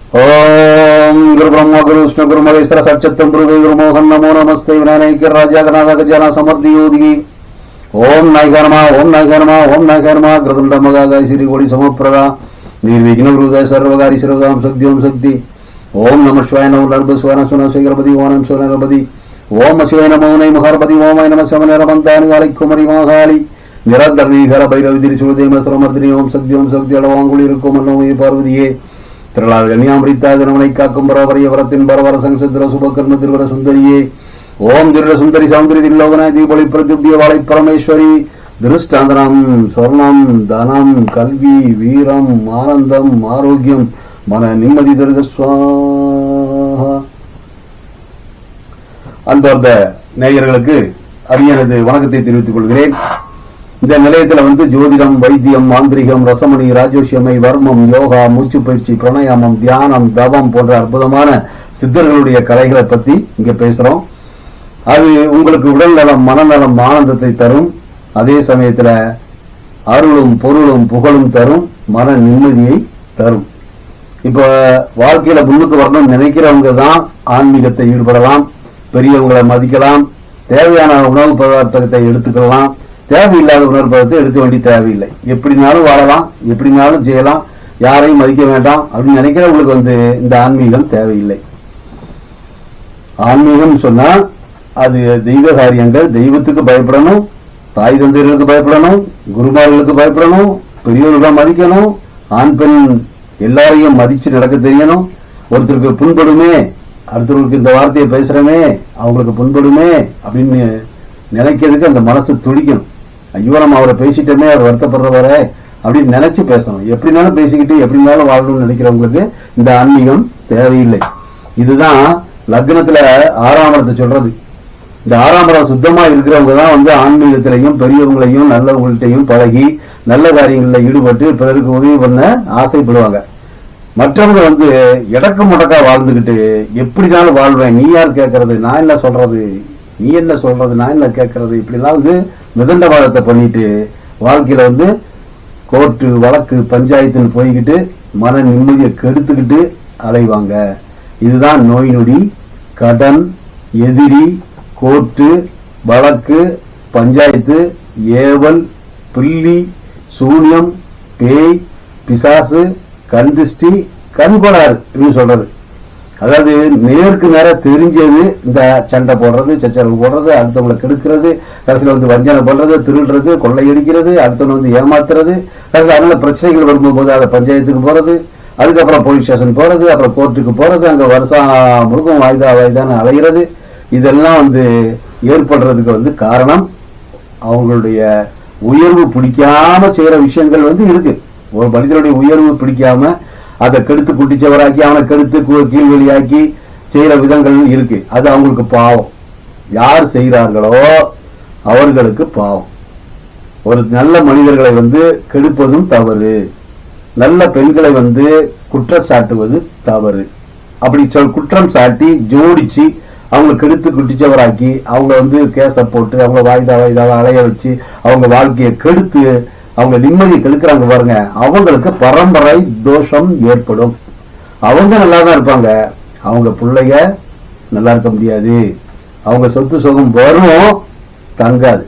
ओम गुरु ब्रह्मा गुरु विष्णु गुरु महेश्वर साक्षात् गुरु गुरु मोहन नमो नमस्ते विनायक राजा गणाध गजानन समर्थ योगी ओम नायकर्मा ओम नायकर्मा ओम नायकर्मा ग्रदुंड मगागाय श्री गोड़ी समप्रदा निर्विघ्न हृदय सर्वगारी सर्वगाम शक्ति ओम शक्ति ओम नमः शिवाय नमो नर्भ स्वर्ण सुन शेखरपति ओम स्वरपति ओम शिवाय नमो नमः महारपति ओम नमः समन रमंतानि वाली कुमारी महाकाली निरधर भैरव त्रिशूलदेव सर्वमर्दिनी ओम शक्ति अलवांगुली இருக்கும் மன்னோயே பார்வதியே திரளால் கன்னியாமிரித்தா ஜனமனை காக்கும் பரவரிய வரத்தின் பரவர சங்கசத்திர சுபகர்ம திருவர சுந்தரியே ஓம் திருட சுந்தரி சௌந்தரி தில்லோகனாய் தீபொழி பிரத்யுப்திய வாழை பரமேஸ்வரி திருஷ்டாந்தனம் சொர்ணம் தனம் கல்வி வீரம் ஆனந்தம் ஆரோக்கியம் மன நிம்மதி தருக சுவாஹா. அன்பார்ந்த நேயர்களுக்கு அடியானது வணக்கத்தை தெரிவித்துக் கொள்கிறேன். இந்த நிலையத்தில் ஜோதிடம், வைத்தியம், மாந்திரிகம், ரசமணி, ராஜோஷியமை, வர்மம், யோகா, மூச்சு பயிற்சி, பிரணயாமம், தியானம், தவம் போன்ற அற்புதமான சித்தர்களுடைய கலைகளை பத்தி இங்க பேசுறோம். அது உங்களுக்கு உடல் நலம், மனநலம், ஆனந்தத்தை தரும். அதே சமயத்துல அருளும் பொருளும் புகழும் தரும், மன நிம்மதியை தரும். இப்ப வாழ்க்கையில முன்னுக்கு வரணும்னு நினைக்கிறவங்க தான் ஆன்மீகத்தை ஈடுபடலாம், பெரியவங்களை மதிக்கலாம், தேவையான உணவு பதார்த்தத்தை எடுத்துக்கலாம், தேவையில்லாத உணர்வு பதத்தை எடுக்க வேண்டிய தேவையில்லை. எப்படினாலும் வாழலாம், எப்படினாலும் செய்யலாம், யாரையும் மதிக்க வேண்டாம் அப்படின்னு நினைக்கிறவங்களுக்கு இந்த ஆன்மீகம் தேவையில்லை. ஆன்மீகம் சொன்னா அது தெய்வ காரியங்கள், தெய்வத்துக்கு பயப்படணும், தாய் தந்தையர்களுக்கு பயப்படணும், குருமார்களுக்கு பயப்படணும், பெரியவர்களை மதிக்கணும், ஆண் பெண் எல்லாரையும் மதிச்சு நடக்க தெரியணும். ஒருத்தருக்கு புண்படுமே, அடுத்தவர்களுக்கு இந்த வார்த்தையை பேசுறமே, அவங்களுக்கு புண்படுமே அப்படின்னு நினைக்கிறதுக்கு அந்த மனசு துடிக்கணும். ஐயோ நம்ம அவரை பேசிட்டோமே, அவர் வருத்தப்படுறவரே அப்படின்னு நினைச்சு பேசணும். எப்படினாலும் பேசிக்கிட்டு எப்படினாலும் வாழணும்னு நினைக்கிறவங்களுக்கு இந்த ஆன்மீகம் தேவையில்லை. இதுதான் லக்னத்துல 6ஆம் இடத்தை சொல்றது. இந்த 6ஆம் இடம் சுத்தமா இருக்கிறவங்க தான் ஆன்மீகத்திலையும் பெரியவங்களையும் நல்லவங்கள்ட்டையும் பழகி நல்ல காரியங்களில் ஈடுபட்டு பிறருக்கு உதவி பண்ண ஆசைப்படுவாங்க. மற்றவங்க இடக்கு முடக்கா வாழ்ந்துகிட்டு எப்படினாலும் வாழ்வேன், நீ யார் கேட்கறது, நான் என்ன சொல்றது, நீ என்ன சொல்றது, நான் என்ன கேட்கறது, இப்படிலாம் மிதண்டவாதத்தை பண்ணிட்டு வாழ்க்கையில கோர்ட்டு வழக்கு பஞ்சாயத்துன்னு போய்கிட்டு மன நிம்மதியை கெடுத்துக்கிட்டு அலைவாங்க. இதுதான் நோய் நொடி, கடன், எதிரி, கோர்ட்டு வழக்கு பஞ்சாயத்து, ஏவல், பில்லி, சூனியம், பேய், பிசாசு, கண்திஷ்டி, கண்கொடாரு சொல்றது. அதாவது நேருக்கு நேர தெரிஞ்சது இந்த சண்டை போடுறது, சச்சரவு போடுறது, அடுத்தவங்களை கெடுக்கிறது, கடைசியில் வஞ்சனை பண்றது, திருடுறது, கொள்ளையடிக்கிறது, அடுத்தவங்க ஏமாத்துறது, அதனால பிரச்சனைகள் வரும்போது அதை பஞ்சாயத்துக்கு போறது, அதுக்கப்புறம் போலீஸ் ஸ்டேஷன் போறது, அப்புறம் கோர்ட்டுக்கு போறது, அங்க வருஷம் முழுக்கும் வாய்தான்னு அலைகிறது. இதெல்லாம் ஏற்படுறதுக்கு காரணம் அவங்களுடைய உயர்வு பிடிக்காம செய்யற விஷயங்கள் இருக்கு. ஒரு மனிதனுடைய உயர்வு பிடிக்காம அதை கெடுத்து குட்டிச்சவராக்கி அவனை கெடுத்து கீழ்வெளியாக்கி செய்யற விதங்கள் இருக்கு. அது அவங்களுக்கு பாவம். யார் செய்கிறார்களோ அவர்களுக்கு பாவம். ஒரு நல்ல மனிதர்களை கெடுப்பதும் தவறு, நல்ல பெண்களை குற்றம் சாட்டுவது தவறு. அப்படி குற்றம் சாட்டி ஜோடிச்சு அவங்க கெடுத்து குட்டிச்சவராக்கி அவங்க கேச போட்டு அவங்க வாய்தாவை அலைய வச்சு அவங்க வாழ்க்கையை கெடுத்து அவங்க நிம்மதியை கெடுக்கிறாங்க பாருங்க, அவங்களுக்கு பரம்பரை தோஷம் ஏற்படும். அவங்க நல்லா தான் இருப்பாங்க, அவங்க பிள்ளைங்க நல்லா இருக்க முடியாது, அவங்க சொத்து சுகம் வரும் தங்காது.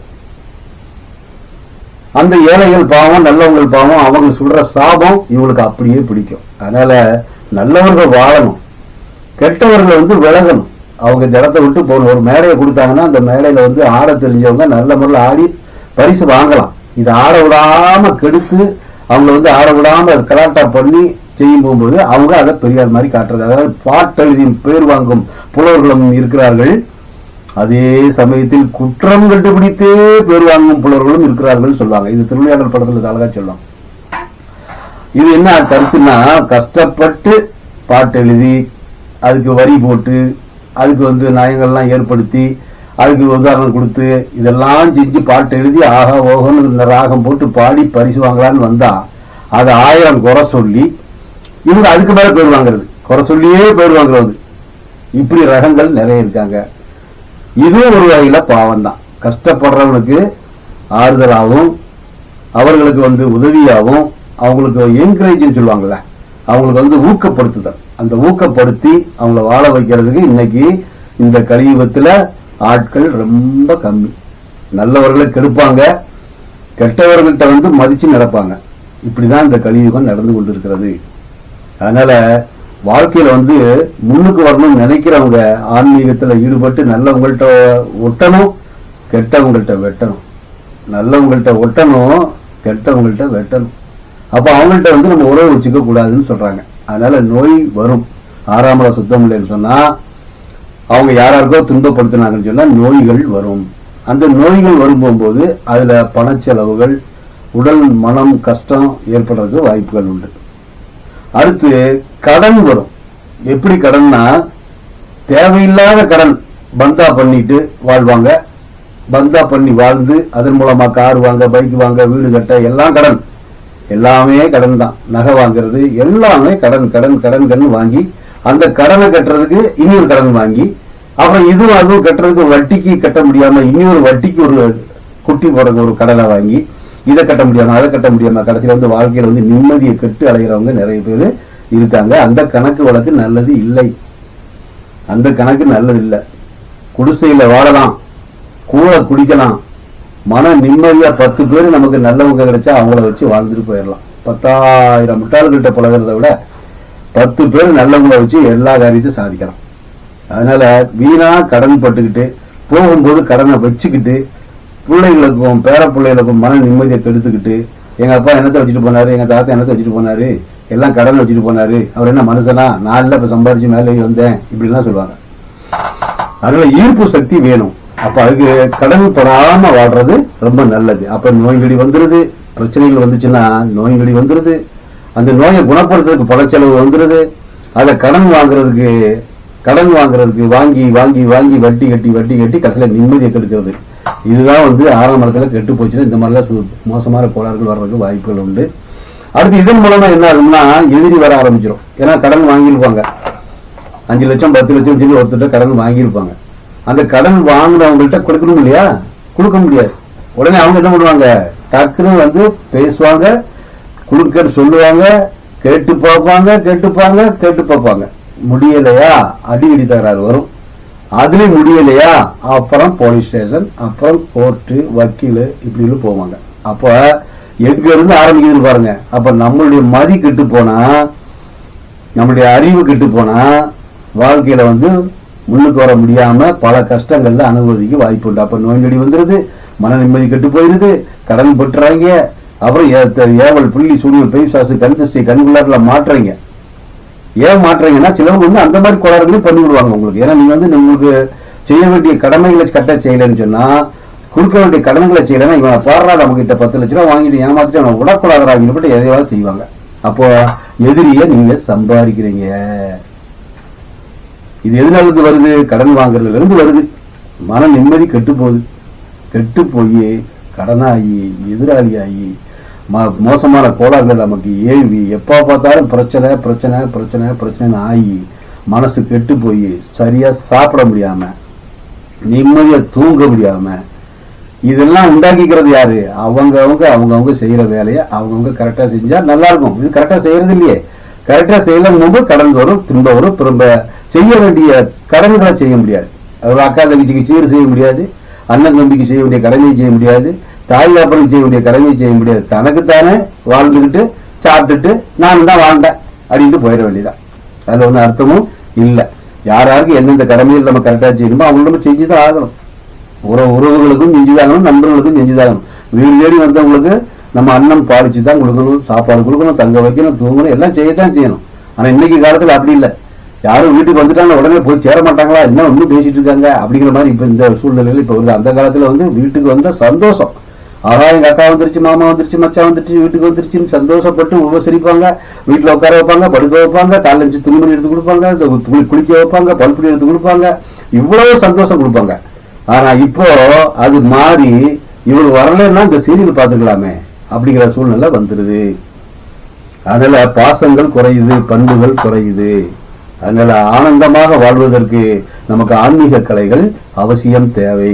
அந்த ஏழைகள் பாவம், நல்லவங்கள் பாவம், அவங்க சொல்ற சாபம் இவங்களுக்கு அப்படியே பிடிக்கும். அதனால நல்லவர்கள் வாழணும், கெட்டவர்கள் விலகணும். அவங்க இந்த இடத்தை விட்டு போகணும். ஒரு மேடையை கொடுத்தாங்கன்னா அந்த மேடையில ஆட தெரிஞ்சவங்க நல்ல முறையில் ஆடி பரிசு வாங்கலாம். இதை ஆட விடாம கெடுத்து அவங்கள ஆட விடாம கலாட்டா பண்ணி செய்யும் போகும்போது அவங்க அதை பெரியார் மாதிரி காட்டுறது. அதாவது பாட்டெழுதி பேர் வாங்கும் புலவர்களும் இருக்கிறார்கள், அதே சமயத்தில் குற்றம் கண்டுபிடித்தே பேர் வாங்கும் புலவர்களும் இருக்கிறார்கள் சொல்லுவாங்க. இது திருவிளையாடல் படத்துல அழகா சொல்லும். இது என்ன கருத்துன்னா, கஷ்டப்பட்டு பாட்டெழுதி அதுக்கு வரி போட்டு அதுக்கு நயங்கள்லாம் ஏற்படுத்தி அதுக்கு உதாரணம் கொடுத்து இதெல்லாம் செஞ்சு பாட்டு எழுதி ஆகா ஓகன்னு ராகம் போட்டு பாடி பரிசு வாங்கலான்னு வந்தா அதை 1000 குறை சொல்லி இவங்க அதுக்கு மேல பேர் வாங்குறது, குறை சொல்லியே பேர் வாங்குறது. இப்படி ரகங்கள் நிறைய இருக்காங்க. இதுவும் ஒரு வகையில பாவம் தான். கஷ்டப்படுறவனுக்கு ஆறுதலாகவும் அவர்களுக்கு உதவியாகவும் அவங்களுக்கு என்கரேஜ் சொல்லுவாங்கல்ல, அவங்களுக்கு ஊக்கப்படுத்துதல், அந்த ஊக்கப்படுத்தி அவங்கள வாழ வைக்கிறதுக்கு இன்னைக்கு இந்த கலியுகத்துல ஆட்கள் ரொம்ப கம்மி. நல்லவர்களை கெடுப்பாங்க, கெட்டவர்கள்ட்ட மதிச்சு நடப்பாங்க. இப்படிதான் இந்த கலியுகம் நடந்து கொண்டிருக்கிறது. அதனால வாழ்க்கையில முன்னுக்கு வரணும்னு நினைக்கிறவங்க ஆன்மீகத்துல ஈடுபட்டு நல்லவங்கள்ட்ட ஒட்டணும், கெட்டவங்கள்ட்ட வெட்டணும். நல்லவங்கள்ட்ட ஒட்டணும், கெட்டவங்கள்ட்ட வெட்டணும். அப்ப அவங்கள்ட்ட நம்ம உறவு வச்சுக்க கூடாதுன்னு சொல்றாங்க. அதனால நோய் வரும். 6ஆம் இடம் சுத்தம் இல்லைன்னு சொன்னா, அவங்க யாராருக்கோ துன்பப்படுத்தினாங்கன்னு சொன்னா நோய்கள் வரும். அந்த நோய்கள் வரும்போது அதுல பணச்செலவுகள், உடல் மனம் கஷ்டம் ஏற்படுறதுக்கு வாய்ப்புகள் உண்டு. அடுத்து கடன் வரும். எப்படி கடன்னா, தேவையில்லாத கடன் பந்தா பண்ணிட்டு வாழ்வாங்க. பந்தா பண்ணி வாழ்ந்து அதன் மூலமா கார் வாங்க, பைக் வாங்க, வீடு கட்ட எல்லாம் கடன். எல்லாமே கடன் தான். நகை வாங்குறது எல்லாமே கடன் கடன் கடன் கடன் வாங்கி அந்த கடனை கட்டுறதுக்கு இன்னொரு கடன் வாங்கி, அப்புறம் இதுவும் அதுவும் கட்டுறதுக்கு வட்டிக்கு கட்ட முடியாம இன்னொரு வட்டிக்கு ஒரு குட்டி போடுறதுக்கு ஒரு கடனை வாங்கி, இதை கட்ட முடியாம அதை கட்ட முடியாம கடைசியில வாழ்க்கையில நிம்மதியை கெட்டு அடைகிறவங்க நிறைய பேர் இருக்காங்க. அந்த கணக்கு வழக்கு நல்லது இல்லை. அந்த கணக்கு நல்லது இல்லை. குடிசையில வாழலாம், கூட குடிக்கலாம், மன நிம்மதியா 10 பேர் நமக்கு நல்லவங்க கிடைச்சா அவங்கள வச்சு வாழ்ந்துட்டு போயிடலாம். 10,000 முட்டாள்கிட்ட பழகிறத விட 10 பேர் நல்லவங்களை வச்சு எல்லா காரியத்தையும் சாதிக்கலாம். அதனால வீணா கடன் பட்டுக்கிட்டு போகும்போது கடனை வச்சுக்கிட்டு பிள்ளைகளுக்கும் பேர பிள்ளைகளுக்கும் மன நிம்மதியை கெடுத்துக்கிட்டு, எங்க அப்பா என்னத்தை வச்சுட்டு போனாரு, எங்க தாத்தா என்னத்தை வச்சுட்டு போனாரு, எல்லாம் கடன் வச்சுட்டு போனாரு, அவர் என்ன மனுஷனா, நான் இல்ல இப்ப சம்பாரிச்சு மேலே வந்தேன், இப்படிலாம் சொல்லுவாங்க. அதனால ஈர்ப்பு சக்தி வேணும். அப்ப அதுக்கு கடன் படாம வாழ்றது ரொம்ப நல்லது. அப்ப நோய்கடி வந்துருது, பிரச்சனைகள் வந்துச்சுன்னா நோய்கடி வந்துருது, அந்த நோயை குணப்படுத்துறதுக்கு பல செலவு வந்துருது. அதை கடன் வாங்குறதுக்கு வாங்கி வாங்கி வாங்கி வட்டி கட்டி வட்டி கட்டி கடைசியில நிம்மதியை கெடுக்கிறது. இதுதான் 6ஆம் இடத்துல கெட்டு போச்சுன்னா இந்த மாதிரிலாம் மோசமான கோளாறுகள் வர்றதுக்கு வாய்ப்புகள் உண்டு. அடுத்து இதன் மூலமா என்ன ஆகும்னா எதிரி வர ஆரம்பிச்சிடும். ஏன்னா கடன் வாங்கியிருப்பாங்க, 5 லட்சம் 10 லட்சம் சொல்லி ஒருத்தர் கடன் வாங்கியிருப்பாங்க. அந்த கடன் வாங்கினவங்கள்ட்ட கொடுக்கணும் இல்லையா, கொடுக்க முடியாது. உடனே அவங்க என்ன பண்ணுவாங்க, டக்குன்னு பேசுவாங்க, கொடுக்க சொல்லுவாங்க, கேட்டு பார்ப்பாங்க. முடியலையா அடிக்கடி தகராறு வரும். அதுலயும் முடியலையா அப்புறம் போலீஸ் ஸ்டேஷன், அப்புறம் கோர்ட்டு, வக்கீல், இப்படி போவாங்க. அப்ப எங்க இருந்து ஆரம்பிக்குதுன்னு பாருங்க. அப்ப நம்மளுடைய மதி கெட்டு போனா, நம்மளுடைய அறிவு கெட்டு போனா வாழ்க்கையில முன்னுக்கு வர முடியாம பல கஷ்டங்கள்ல அனுபவிக்க வாய்ப்பு உண்டு. அப்ப நோய் நொடி வந்துருது, மன நிம்மதி கெட்டு போயிருது, கடன் பெற்றுறாங்க, அப்புறம் ஏவல் புள்ளி சூரியல் பெய்சாசு கண்திஷ்டி கண்குள்ளாறுல மாற்றுறீங்க. ஏன் மாற்றுறீங்கன்னா சிலவங்க அந்த மாதிரி கோளாறுகளையும் பண்ணி விடுவாங்க உங்களுக்கு. ஏன்னா நீங்க உங்களுக்கு செய்ய வேண்டிய கடமைகளை கட்ட செய்யலன்னு சொன்னா, கொடுக்க வேண்டிய கடன்களை செய்யலன்னா இவன் பாடுறா நம்ம கிட்ட 10 லட்ச ரூபா வாங்கிட்டு ஏமாத்திட்டு அவனை உடக்கூடாதுறாங்க, எதையாவது செய்வாங்க. அப்போ எதிரியை நீங்க சம்பாதிக்கிறீங்க. இது எதனால வருது, கடன் வாங்குறதுல இருந்து வருது. மன நிம்மதி கெட்டு போகுது. கெட்டு போய் கடனாகி எதிராளியாகி மோசமான கோளாறுகள் நமக்கு ஏவி எப்ப பார்த்தாலும் பிரச்சனை பிரச்சனை பிரச்சனை பிரச்சனை ஆகி மனசு கெட்டு போய் சரியா சாப்பிட முடியாம, நிம்மதியா தூங்க முடியாம, இதெல்லாம் உண்டாக்கிக்கிறது யாரு, அவங்கவுங்க செய்யற வேலையை அவங்கவுங்க கரெக்டா செஞ்சா நல்லா இருக்கும். இது கரெக்டா செய்யறது இல்லையே. கரெக்டா செய்யலாம் போது கடன் வரும், திரும்ப வரும், திரும்ப செய்ய வேண்டிய கடன்களை செய்ய முடியாது. அதாவது அக்கா தங்கச்சிக்கு சீர் செய்ய முடியாது, அண்ணன் தம்பிக்கு செய்ய வேண்டிய கடமையை செய்ய முடியாது, தாய் தாப்பனுக்கு செய்ய வேண்டிய கடமையை செய்ய முடியாது. தனக்குத்தானே வாழ்ந்துகிட்டு சாப்பிட்டுட்டு நான் தான் வாழ்ந்தேன் அப்படின்ட்டு போயிட வேண்டியதான். அதுல ஒன்றும் அர்த்தமும் இல்லை. யாராருக்கு எந்தெந்த கடமையில் நம்ம கரெக்டா செய்யணுமோ அவங்க நம்ம செஞ்சுதான் ஆகணும். உறவுகளுக்கும் செஞ்சுதாகணும், நண்பர்களுக்கும் செஞ்சுதாகணும். வீடு தேடி வந்தவங்களுக்கு நம்ம அன்னம் பாலிச்சு தான் கொடுக்கணும், சாப்பாடு கொடுக்கணும், தங்க வைக்கணும், தூங்கணும், எல்லாம் செய்யத்தான் செய்யணும். ஆனா இன்னைக்கு காலத்துல அப்படி இல்லை. யாரும் வீட்டுக்கு வந்துட்டாங்க உடனே போய் சேர மாட்டாங்களா, என்ன ஒன்றும் பேசிட்டு இருக்காங்க அப்படிங்கிற மாதிரி இப்ப இந்த சூழ்நிலையில இப்ப வருது. அந்த காலத்துல வீட்டுக்கு வந்த சந்தோஷம், ஆகா எங்க அக்கா வந்துருச்சு, மாமா வந்துருச்சு, மச்சா வந்துருச்சு, வீட்டுக்கு வந்துருச்சுன்னு சந்தோஷப்பட்டு உபசரிப்பாங்க. வீட்டுல உட்கார வைப்பாங்க, படுக்க வைப்பாங்க, காலைல வச்சு துணிமணி எடுத்து கொடுப்பாங்க, குளிக்க வைப்பாங்க, பல்புடி எடுத்து கொடுப்பாங்க, இவ்வளவு சந்தோஷம் கொடுப்பாங்க. ஆனா இப்போ அது மாறி இவங்க வரலன்னா இந்த சீரியல் பார்த்துக்கலாமே அப்படிங்கிற சூழ்நிலை வந்துருது. அதனால பாசங்கள் குறையுது, பண்புகள் குறையுது. அதனால ஆனந்தமாக வாழ்வதற்கு நமக்கு ஆன்மீக கலைகள் அவசியம் தேவை.